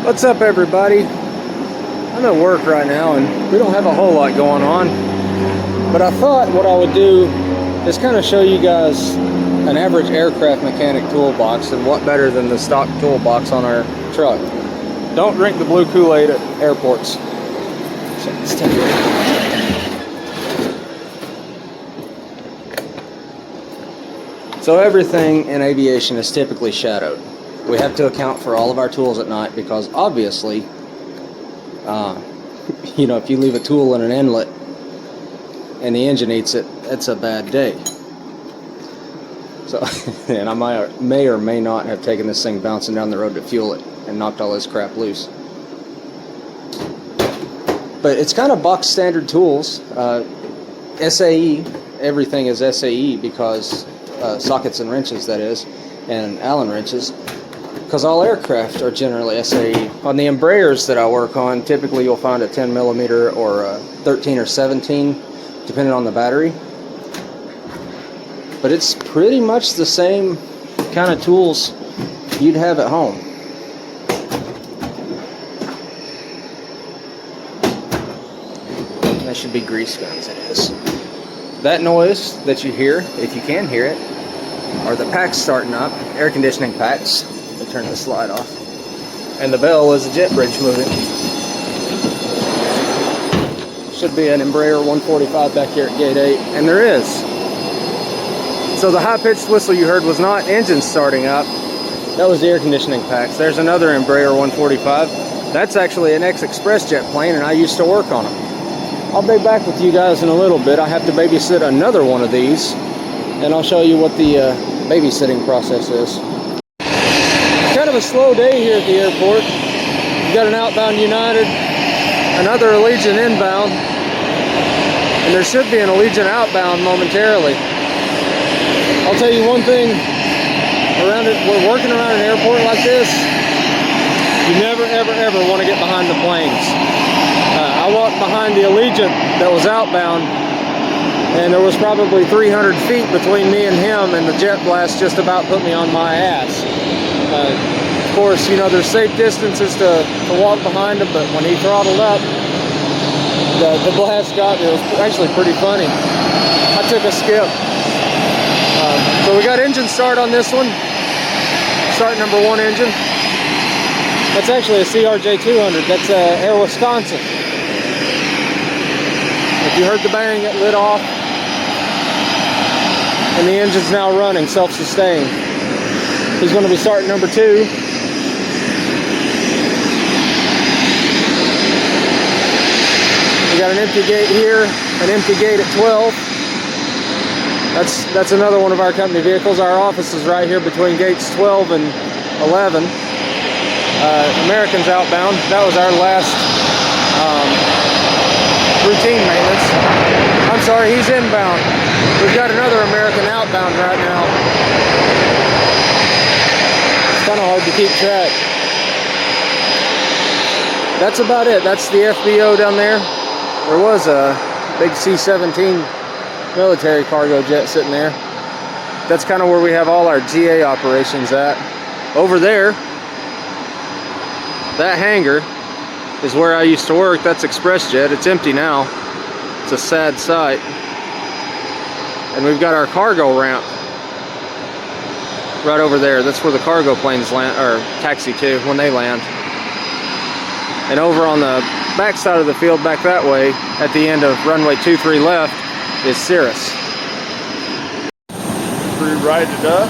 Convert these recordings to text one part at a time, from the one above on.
What's up, everybody? I'm at work right now and we don't have a whole lot going on, but I thought what I would do is kind of show you guys an average aircraft mechanic toolbox, and what better than the stock toolbox on our truck. Don't drink the blue Kool-Aid at airports. So let's take it. So everything in aviation is typically shadowed. We have to account for all of our tools at night because obviously, you know, if you leave a tool in an inlet and the engine eats it, it's a bad day. So, and I may or may not have taken this thing bouncing down the road to fuel it and knocked all this crap loose. But it's kind of box standard tools. SAE, everything is SAE because sockets and wrenches, that is, and Allen wrenches. Because all aircraft are generally SAE. On the Embraers that I work on, typically you'll find a 10 millimeter or a 13 or 17, depending on the battery. But it's pretty much the same kind of tools you'd have at home. That should be grease guns, it is. That noise that you hear, if you can hear it, are the packs starting up, air conditioning packs. Let me turn the slide off. And the bell is a jet bridge moving. Should be an Embraer 145 back here at gate 8, and there is. So the high-pitched whistle you heard was not engine starting up. That was the air conditioning packs. There's another Embraer 145. That's actually an ex-express jet plane, and I used to work on them. I'll be back with you guys in a little bit. I have to babysit another one of these, and I'll show you what the babysitting process is. Kind of a slow day here at the airport. We've got an outbound United, another Allegiant inbound, and there should be an Allegiant outbound momentarily. I'll tell you one thing, we're working around an airport like this, you never ever want to get behind the planes. I walked behind the Allegiant that was outbound, and there was probably 300 feet between me and him, and the jet blast just about put me on my ass. Of course, you know, there's safe distances to walk behind him, but when he throttled up, the blast got me. It was actually pretty funny. I took a skip. So we got engine start on this one. Start number 1 engine. That's actually a CRJ200. That's Air Wisconsin. If you heard the bang, it lit off. And the engine's now running, self-sustained. He's going to be starting number 2. We got an empty gate here, an empty gate at 12. That's another one of our company vehicles. Our office is right here between gates 12 and 11. American's outbound. That was our last routine maintenance. I'm sorry, he's inbound. We've got another American outbound right now. It's kind of hard to keep track. That's about it. That's the FBO down there. There was a big C-17 military cargo jet sitting there. That's kind of where we have all our GA operations at. Over there, that hangar is where I used to work. That's ExpressJet. It's empty now. It's a sad sight. And we've got our cargo ramp right over there. That's where the cargo planes land, or taxi to when they land. And over on the back side of the field, back that way, at the end of runway 23 left, is Cirrus. Right it up.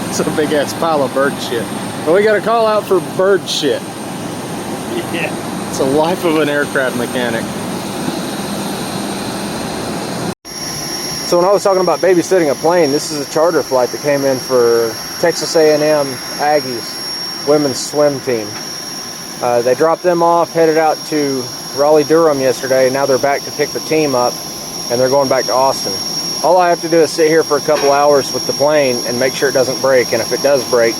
It's a big ass pile of bird shit. But we got a call out for bird shit. Yeah. It's the life of an aircraft mechanic. So when I was talking about babysitting a plane, this is a charter flight that came in for Texas A&M Aggies women's swim team. They dropped them off, headed out to Raleigh-Durham yesterday, and now they're back to pick the team up, and they're going back to Austin. All I have to do is sit here for a couple hours with the plane and make sure it doesn't break, and if it does break,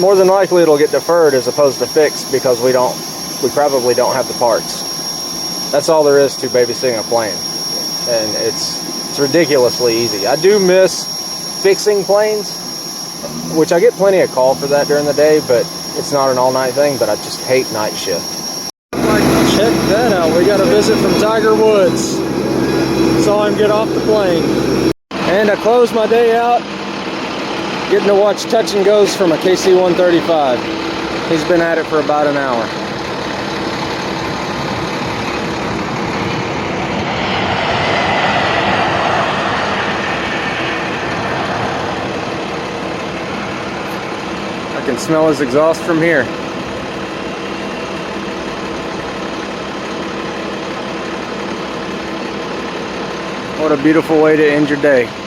more than likely it'll get deferred as opposed to fixed because we probably don't have the parts. That's all there is to babysitting a plane, and it's ridiculously easy. I do miss fixing planes, which I get plenty of call for that during the day, but It's not an all-night thing, but I just hate night shift. Check that out. We got a visit from Tiger Woods. Saw him get off the plane. And I closed my day out getting to watch touch and goes from a KC-135. He's been at it for about an hour. I can smell his exhaust from here. What a beautiful way to end your day.